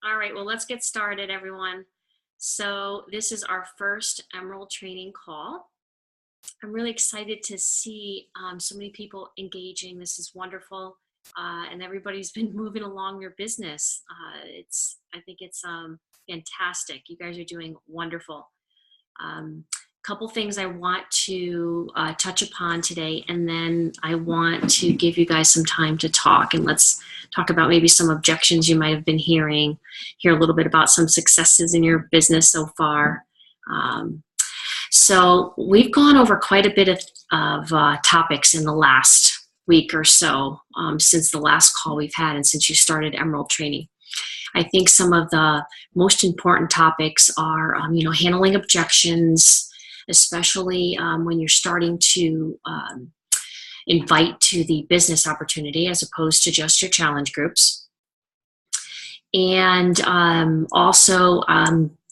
All right, well, let's get started, everyone. So this is our first Emerald training call. I'm really excited to see so many people engaging. This is wonderful, and everybody's been moving along their business. I think it's fantastic. You guys are doing wonderful. Couple things I want to touch upon today, and then I want to give you guys some time to talk, and let's talk about maybe some objections you might have been hearing, hear a little bit about some successes in your business so far. So we've gone over quite a bit of topics in the last week or so since the last call we've had and since you started Emerald training. I think some of the most important topics are, handling objections, especially when you're starting to invite to the business opportunity as opposed to just your challenge groups. And also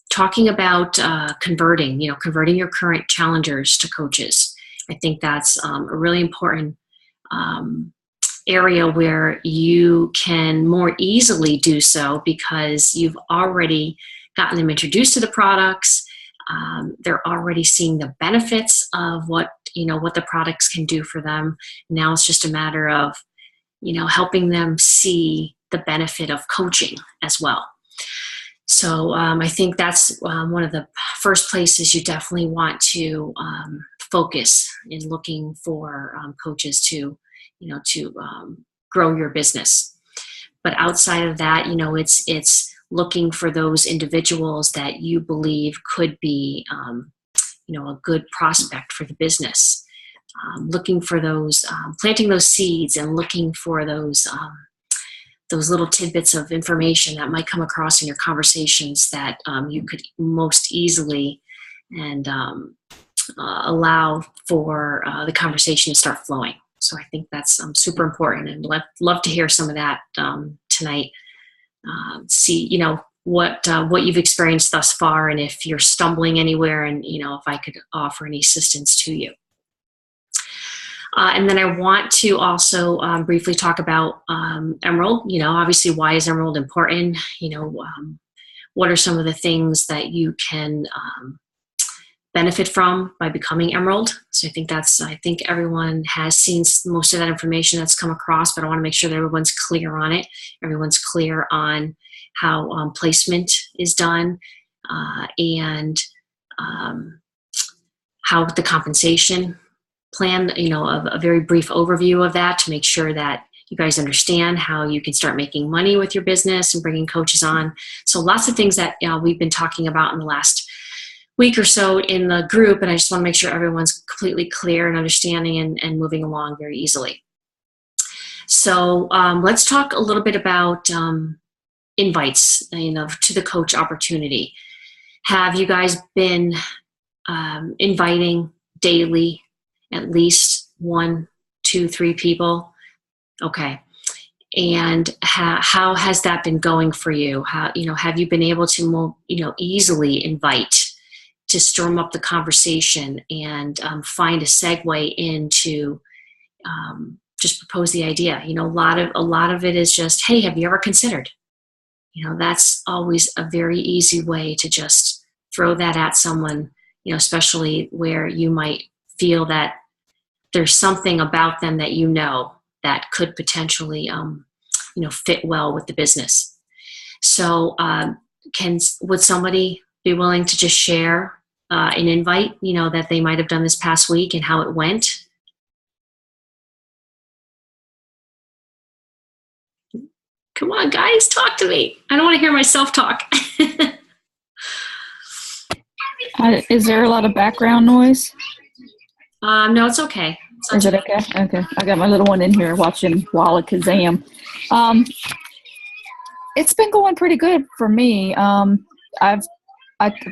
talking about converting your current challengers to coaches. I think that's a really important area where you can more easily do so because you've already gotten them introduced to the products. They're already seeing the benefits of what the products can do for them. Now it's just a matter of, helping them see the benefit of coaching as well. So I think that's one of the first places you definitely want to focus in looking for coaches to grow your business. But outside of that, it's looking for those individuals that you believe could be, a good prospect for the business. Looking for those, planting those seeds and looking for those little tidbits of information that might come across in your conversations that you could most easily and allow for the conversation to start flowing. So I think that's super important, and love to hear some of that tonight. See, what you've experienced thus far, and if you're stumbling anywhere, and if I could offer any assistance to you. And then I want to also briefly talk about Emerald. Obviously, why is Emerald important? What are some of the things that you can benefit from by becoming Emerald? So I think everyone has seen most of that information that's come across, but I want to make sure that everyone's clear on it. Everyone's clear on how placement is done and how the compensation plan, a very brief overview of that to make sure that you guys understand how you can start making money with your business and bringing coaches on. So lots of things that we've been talking about in the last week or so in the group, and I just want to make sure everyone's completely clear and understanding and moving along very easily. So let's talk a little bit about invites, to the coach opportunity. Have you guys been inviting daily at least 1, 2, 3 people? Okay. And how has that been going for you? How, have you been able to more, easily invite to storm up the conversation and find a segue into just propose the idea? A lot of it is just, hey, have you ever considered? That's always a very easy way to just throw that at someone, especially where you might feel that there's something about them that that could potentially fit well with the business. So would somebody be willing to just share an invite, that they might have done this past week and how it went? Come on, guys, talk to me. I don't want to hear myself talk. Is there a lot of background noise? No, it's okay. Is it okay? Okay. I got my little one in here watching Walla Kazam. It's been going pretty good for me. I've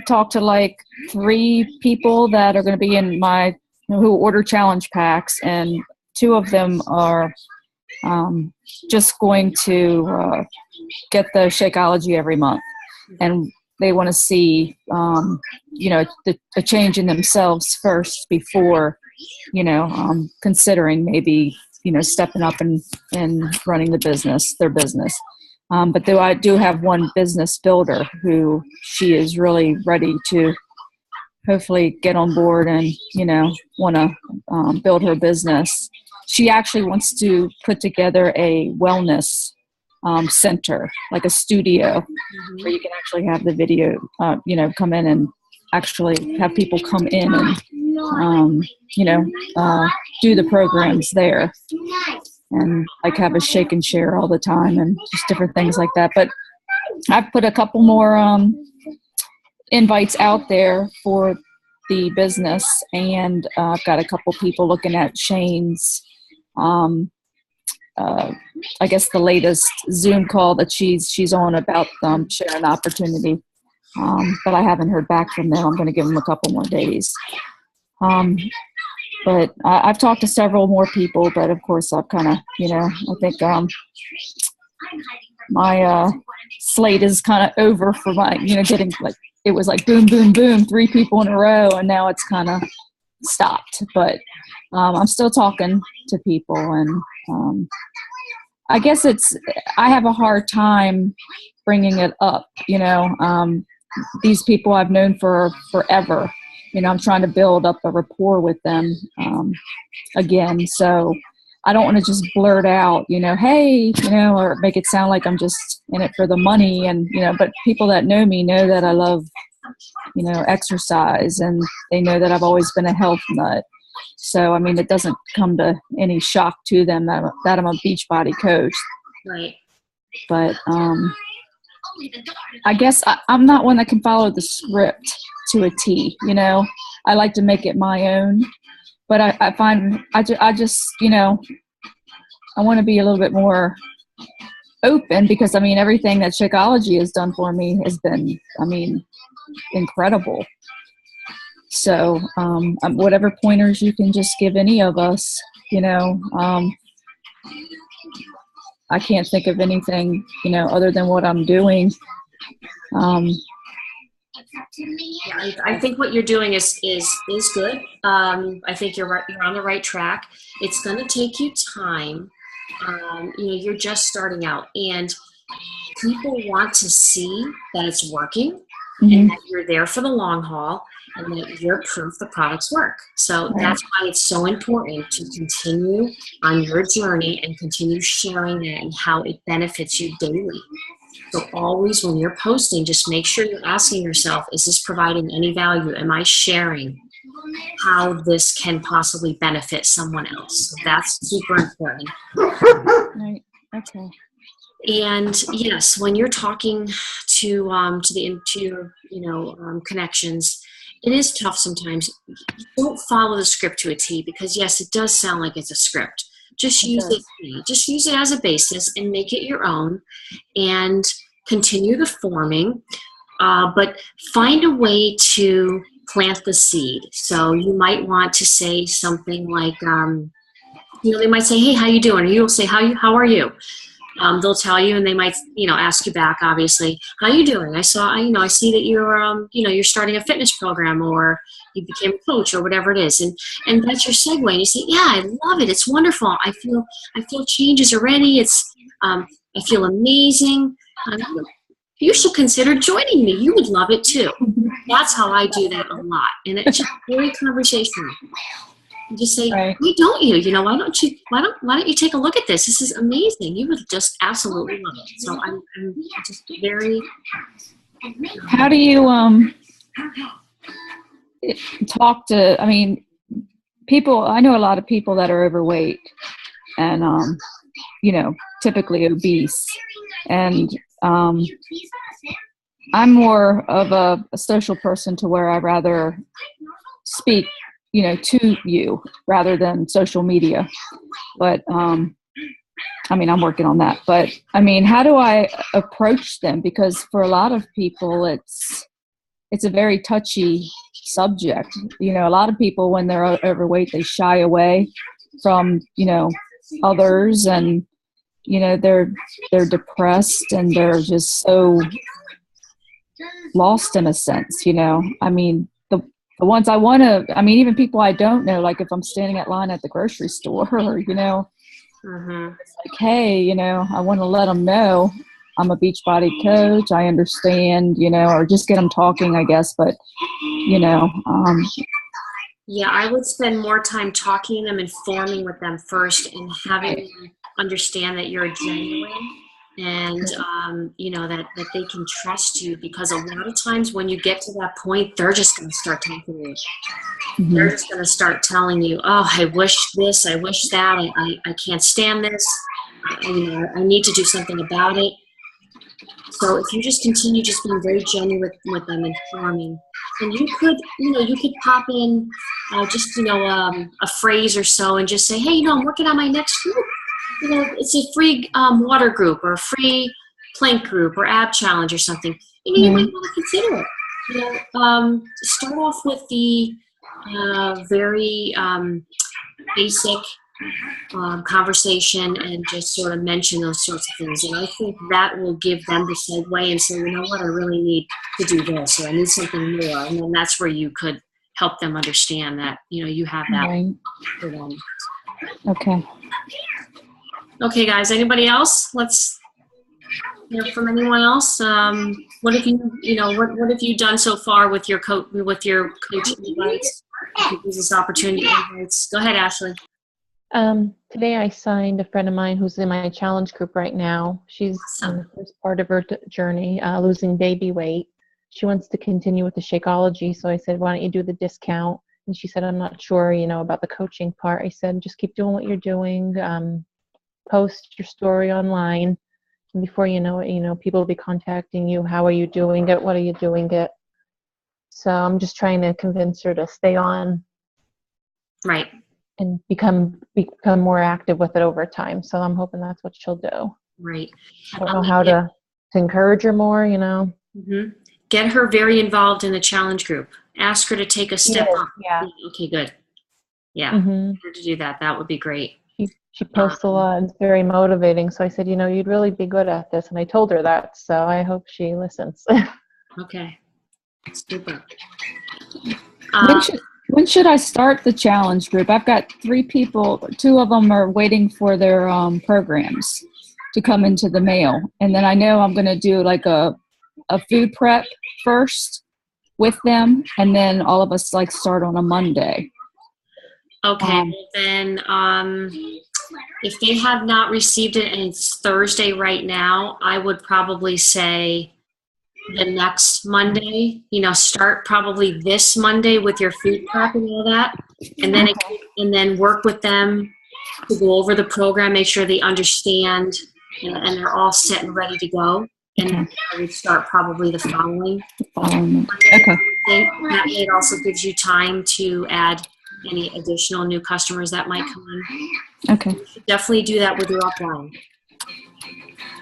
talked to like 3 people that are going to be in my who order challenge packs, and 2 of them are just going to get the Shakeology every month, and they want to see the change in themselves first before considering maybe stepping up and running their business. But though I do have one business builder who she is really ready to hopefully get on board and, want to build her business. She actually wants to put together a wellness center, like a studio, where you can actually have the video, come in and actually have people come in and, do the programs there, and like have a shake and share all the time and just different things like that. But I've put a couple more invites out there for the business, and I've got a couple people looking at Shane's, I guess the latest Zoom call that she's on about sharing opportunity. But I haven't heard back from them. I'm going to give them a couple more days. But I've talked to several more people, but of course I've kind of, I think my slate is kind of over for my, getting like, it was like boom, boom, boom, 3 people in a row, and now it's kind of stopped. But I'm still talking to people, and I guess I have a hard time bringing it up, these people I've known for forever. I'm trying to build up a rapport with them again. So I don't want to just blurt out, hey, or make it sound like I'm just in it for the money. And, but people that know me know that I love, exercise, and they know that I've always been a health nut. So, I mean, it doesn't come to any shock to them that I'm a Beachbody coach. Right. But I guess I'm not one that can follow the script to a T, I like to make it my own, but I find I just, I want to be a little bit more open, because everything that Shakeology has done for me has been, incredible. So, whatever pointers you can just give any of us, I can't think of anything, other than what I'm doing. Yeah, I think what you're doing is good. I think you're right. You're on the right track. It's going to take you time. You're just starting out, and people want to see that it's working, and that you're there for the long haul, and that you're proof the products work. So that's why it's so important to continue on your journey and continue sharing that and how it benefits you daily. So always when you're posting, just make sure you're asking yourself, is this providing any value? Am I sharing how this can possibly benefit someone else? So that's super important. Right. Okay. And yes, when you're talking to your connections, it is tough sometimes. Don't follow the script to a T, because yes, it does sound like it's a script. Just use it as a basis and make it your own, and continue the forming. But find a way to plant the seed. So you might want to say something like, they might say, "Hey, how you doing?" Or you'll say, "How are you?" They'll tell you, and they might, ask you back, obviously, "How you doing? I see that you're, you're starting a fitness program, or you became a coach, or whatever it is." And that's your segue. And you say, "Yeah, I love it. It's wonderful. I feel changes already. I feel amazing. You should consider joining me. You would love it too." That's how I do that a lot. And it's just very conversational. You just say, "Why don't you? Why don't you take a look at this? This is amazing. You would just absolutely love it." So I'm just very. How do you talk to? People. I know a lot of people that are overweight and typically obese, and I'm more of a social person, to where I rather speak to you rather than social media. But, I'm working on that. But, how do I approach them? Because for a lot of people, it's a very touchy subject. A lot of people, when they're overweight, they shy away from, others, and, they're depressed, and they're just so lost in a sense, the ones I want to, even people I don't know, like if I'm standing at line at the grocery store, or, it's like, hey, I want to let them know I'm a Beachbody coach. I understand, or just get them talking, I guess. But, you know, Yeah, I would spend more time talking to them, informing with them first, and having them understand that you're genuine, and that they can trust you, because a lot of times when you get to that point, they're just going to start talking to you. They're just going to start telling you, oh, I wish this, I wish that, I can't stand this, I need to do something about it. So if you just continue just being very genuine with them, informing, and you could pop in a phrase or so, and just say, hey, I'm working on my next group. It's a free water group, or a free plank group, or ab challenge, or something. You might want to consider it. Start off with the very basic conversation, and just sort of mention those sorts of things. And I think that will give them the segue and say, you know what, I really need to do this, or I need something more. And then that's where you could help them understand that, you have that for them. Okay. Okay, guys, anybody else? Let's hear from anyone else. What have what have you done so far with your coaching invites? You could use this opportunity invites. Go ahead, Ashley. Today I signed a friend of mine who's in my challenge group right now. She's in the first part of her journey, losing baby weight. She wants to continue with the Shakeology, so I said, why don't you do the discount? And she said, I'm not sure, about the coaching part. I said, just keep doing what you're doing. Post your story online. And before you know it, people will be contacting you. How are you doing it? What are you doing it? So I'm just trying to convince her to stay on. Right. And become more active with it over time. So I'm hoping that's what she'll do. Right. I don't know how to encourage her more, Mm-hmm. Get her very involved in the challenge group. Ask her to take a step up. Yeah. Okay, good. Yeah. Mm-hmm. To do that would be great. She posts a lot, and it's very motivating. So I said, you'd really be good at this. And I told her that. So I hope she listens. Okay. Super. When should I start the challenge group? I've got 3 people. 2 of them are waiting for their programs to come into the mail. And then I know I'm going to do like a food prep first with them. And then all of us start on a Monday. Okay. Then if they have not received it and it's Thursday right now, I would probably say the next Monday, start probably this Monday with your food prep and all that, and then work with them to go over the program, make sure they understand, and they're all set and ready to go. And I would start probably the following Monday. Okay. That way it also gives you time to add any additional new customers that might come in. Okay. You should definitely do that with your upline.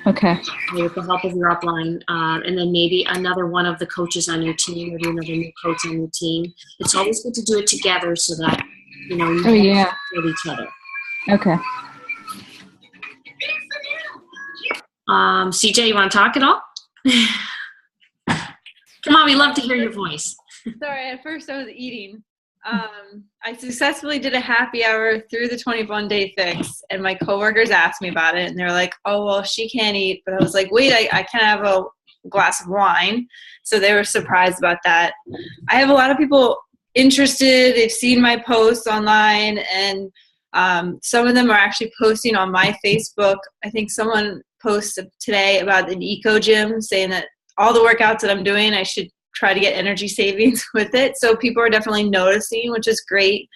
Okay. With the help of your upline, and then maybe another one of the coaches on your team, maybe another new coach on your team. It's always good to do it together so that you with each other. Okay. CJ, you want to talk at all? Come on, we love to hear your voice. Sorry, at first I was eating. I successfully did a happy hour through the 21-day fix, and my coworkers asked me about it, and they're like, oh, well, she can't eat. But I was like, wait, I can have a glass of wine. So they were surprised about that. I have a lot of people interested. They've seen my posts online, and some of them are actually posting on my Facebook. I think someone posted today about an eco gym, saying that all the workouts that I'm doing, I should try to get energy savings with it. So people are definitely noticing, which is great.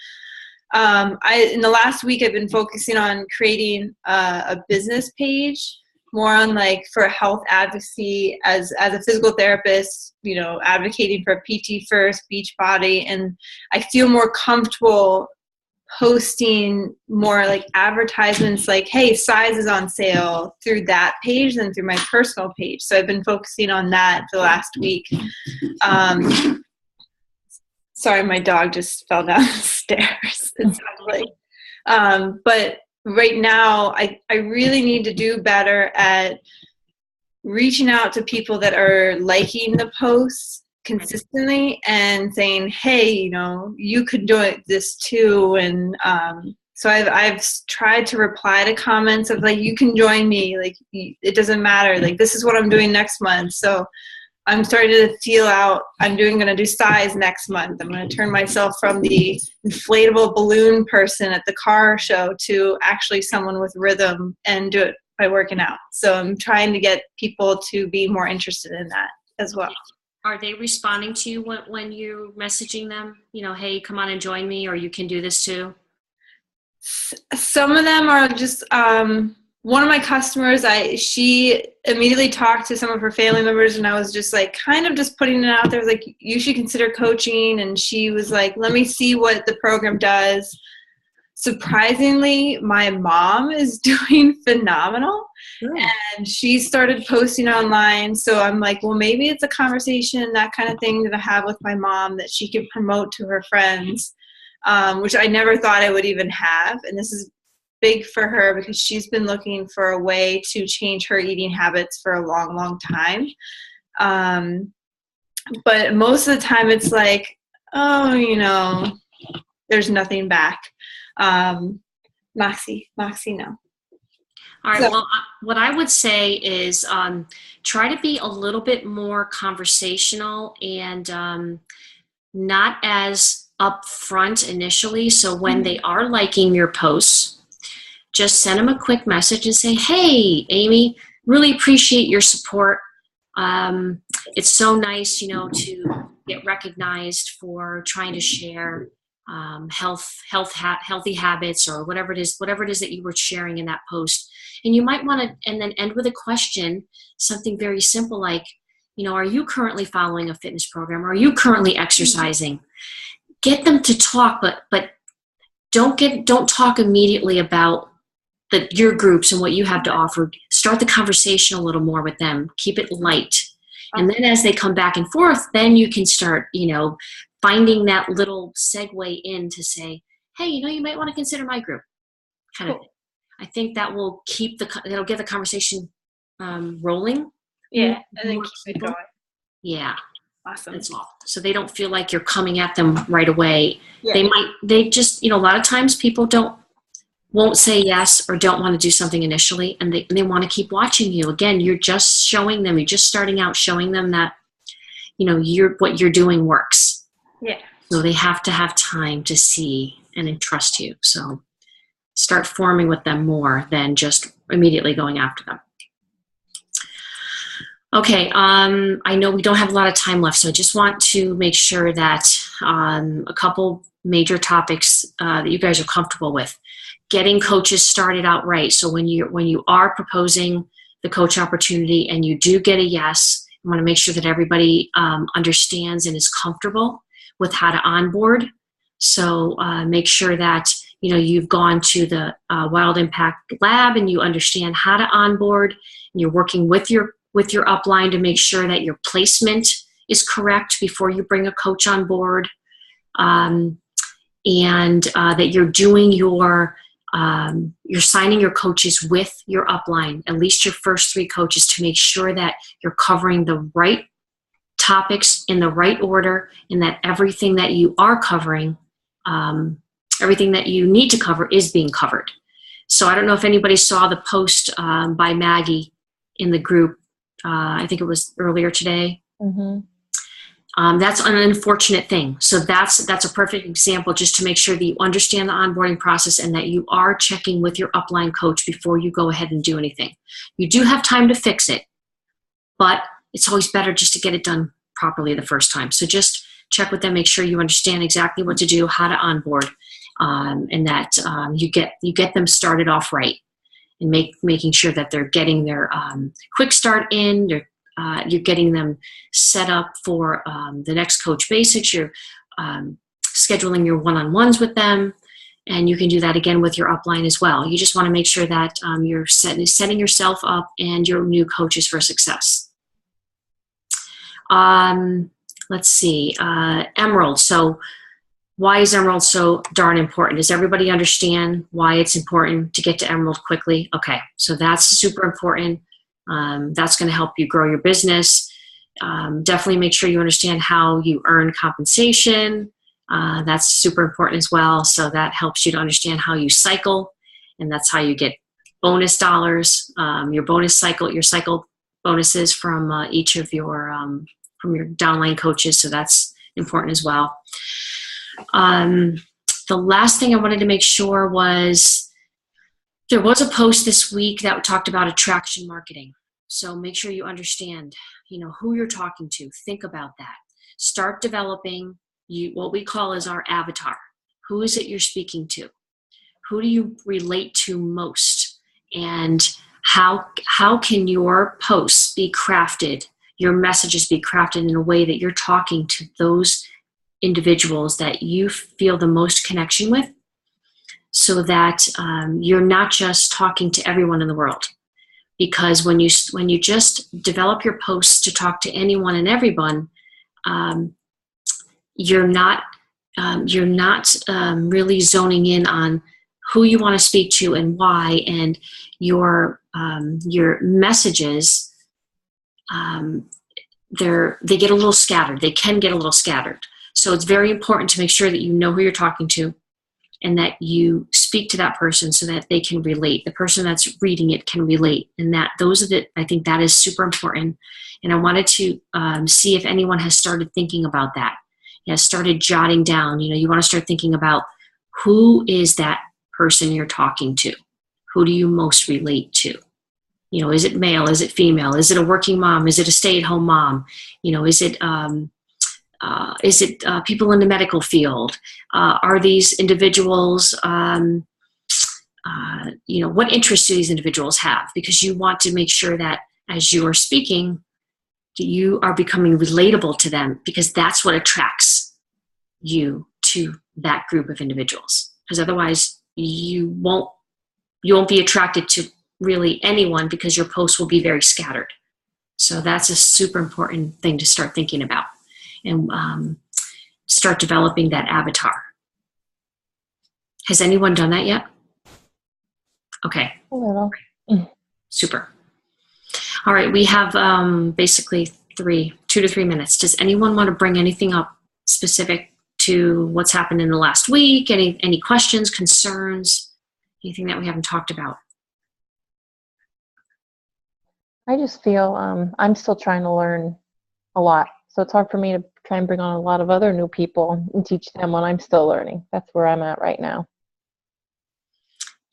In the last week, I've been focusing on creating a business page, more on for health advocacy as a physical therapist, advocating for PT First, Beachbody. And I feel more comfortable posting more advertisements hey, size is on sale through that page than through my personal page. So I've been focusing on that for the last week. Sorry, my dog just fell down the stairs. It sounds but right now I really need to do better at reaching out to people that are liking the posts consistently and saying, hey, you could do this too, and So I've tried to reply to comments of like, you can join me, like it doesn't matter, like this is what I'm doing next month. So I'm starting to feel out. I'm going to do size next month. I'm going to turn myself from the inflatable balloon person at the car show to actually someone with rhythm, and do it by working out. So I'm trying to get people to be more interested in that as well. Are they responding to you when you're messaging them? You know, hey, come on and join me, or you can do this too? Some of them are just, one of my customers, she immediately talked to some of her family members, and I was just like, kind of just putting it out there, like, you should consider coaching. And she was like, let me see what the program does. Surprisingly, my mom is doing phenomenal. And she started posting online. So I'm like, well, maybe it's a conversation, that kind of thing that I have with my mom that she could promote to her friends. Which I never thought I would even have. And this is big for her because she's been looking for a way to change her eating habits for a long, long time. But most of the time it's like, oh, you know, there's nothing back. Moxie, no. All right. So, Well, what I would say is try to be a little bit more conversational and not as upfront initially. So when they are liking your posts, just send them a quick message and say, hey, Amy, really appreciate your support. It's so nice, you know, to get recognized for trying to share healthy habits, or whatever it is that you were sharing in that post. And you might want to, and then end with a question, something very simple like, you know, are you currently following a fitness program? Are you currently exercising? Get them to talk, but don't talk immediately about your groups and what you have to offer. Start the conversation a little more with them. Keep it light. And then as they come back and forth, then you can start, you know, finding that little segue in to say, hey, you know, you might want to consider my group. Kind of thing. I think that will it'll get the conversation rolling. Yeah, and then keep it going. Yeah. Awesome. That's all. So they don't feel like you're coming at them right away. Yeah. They just, you know, a lot of times people won't say yes or don't want to do something initially, and they want to keep watching you. Again, you're just starting out showing them that, you know, what you're doing works. Yeah. So they have to have time to see and entrust you. So start forming with them more than just immediately going after them. Okay, I know we don't have a lot of time left, so I just want to make sure that a couple major topics that you guys are comfortable with. Getting coaches started out right. So when you are proposing the coach opportunity and you do get a yes, I want to make sure that everybody understands and is comfortable with how to onboard. So make sure that, you know, you've gone to the Wild Impact Lab and you understand how to onboard, and you're working with your upline to make sure that your placement is correct before you bring a coach on board, and that you're doing you're signing your coaches with your upline, at least your first 3 coaches, to make sure that you're covering the right topics in the right order, and that everything that you are covering, everything that you need to cover is being covered. So I don't know if anybody saw the post by Maggie in the group. I think it was earlier today. Mm-hmm. That's an unfortunate thing. So that's a perfect example, just to make sure that you understand the onboarding process and that you are checking with your upline coach before you go ahead and do anything. You do have time to fix it, but it's always better just to get it done properly the first time. So just check with them, make sure you understand exactly what to do, how to onboard, and that you get them started off right, and making sure that they're getting their quick start in. You're getting them set up for the next Coach Basics. You're scheduling your one-on-ones with them, and you can do that again with your upline as well. You just want to make sure that you're setting yourself up and your new coaches for success. Let's see, Emerald. So why is Emerald so darn important? Does everybody understand why it's important to get to Emerald quickly? Okay, so that's super important. That's going to help you grow your business. Definitely make sure you understand how you earn compensation. That's super important as well. So that helps you to understand how you cycle, and that's how you get bonus dollars, your bonus cycle, your cycle bonuses from each of your from your downline coaches. So that's important as well. The last thing I wanted to make sure was there was a post this week that talked about attraction marketing. So make sure you understand, who you're talking to. Think about that. Start developing what we call as our avatar. Who is it you're speaking to? Who do you relate to most? And how can your posts be crafted, your messages be crafted in a way that you're talking to those individuals that you feel the most connection with, so that you're not just talking to everyone in the world. Because when you just develop your posts to talk to anyone and everyone, you're not really zoning in on who you want to speak to and why, and your messages they get a little scattered. They can get a little scattered. So it's very important to make sure that you know who you're talking to, and that you speak to that person so that they can relate. The person that's reading it can relate, and I think that is super important. And I wanted to see if anyone has started thinking about that. Started jotting down. You want to start thinking about who is that person you're talking to. Who do you most relate to? Is it male? Is it female? Is it a working mom? Is it a stay-at-home mom? Is it people in the medical field? Are these individuals, what interests do these individuals have? Because you want to make sure that as you are speaking, you are becoming relatable to them, because that's what attracts you to that group of individuals. Because otherwise you won't be attracted to really anyone, because your posts will be very scattered. So that's a super important thing to start thinking about, and start developing that avatar. Has anyone done that yet? Okay. A little. Super. All right, we have basically 2 to 3 minutes. Does anyone want to bring anything up specific to what's happened in the last week? Any questions, concerns, anything that we haven't talked about? I just feel I'm still trying to learn a lot. So it's hard for me to try and bring on a lot of other new people and teach them when I'm still learning. That's where I'm at right now.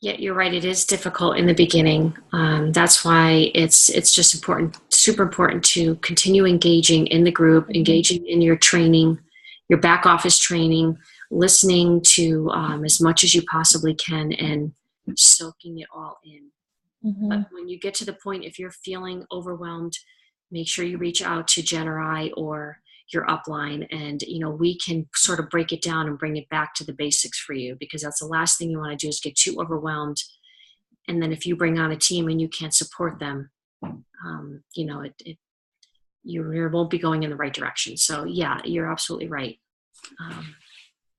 Yeah, you're right. It is difficult in the beginning. That's why it's just important, super important, to continue engaging in the group, engaging in your training, your back office training, listening to as much as you possibly can, and soaking it all in. Mm-hmm. But when you get to the point, if you're feeling overwhelmed, make sure you reach out to Jen or I or your upline, and we can sort of break it down and bring it back to the basics for you, because that's the last thing you want to do is get too overwhelmed. And then if you bring on a team and you can't support them, you won't be going in the right direction. So yeah, you're absolutely right.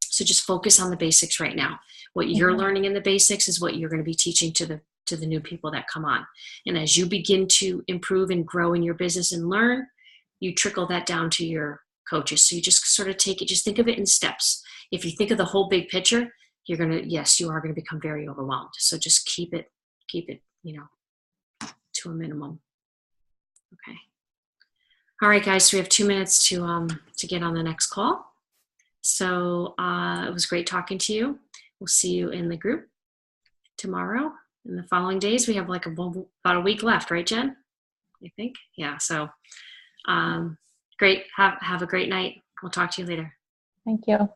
So just focus on the basics right now. What you're learning in the basics is what you're going to be teaching to the new people that come on. And as you begin to improve and grow in your business and learn, you trickle that down to your coaches. So you just sort of just think of it in steps. If you think of the whole big picture, you are going to become very overwhelmed. So just keep it, to a minimum. Okay. All right, guys. So we have 2 minutes to get on the next call. So it was great talking to you. We'll see you in the group tomorrow. In the following days, we have about a week left, right, Jen? I think. Yeah. So great. Have a great night. We'll talk to you later. Thank you.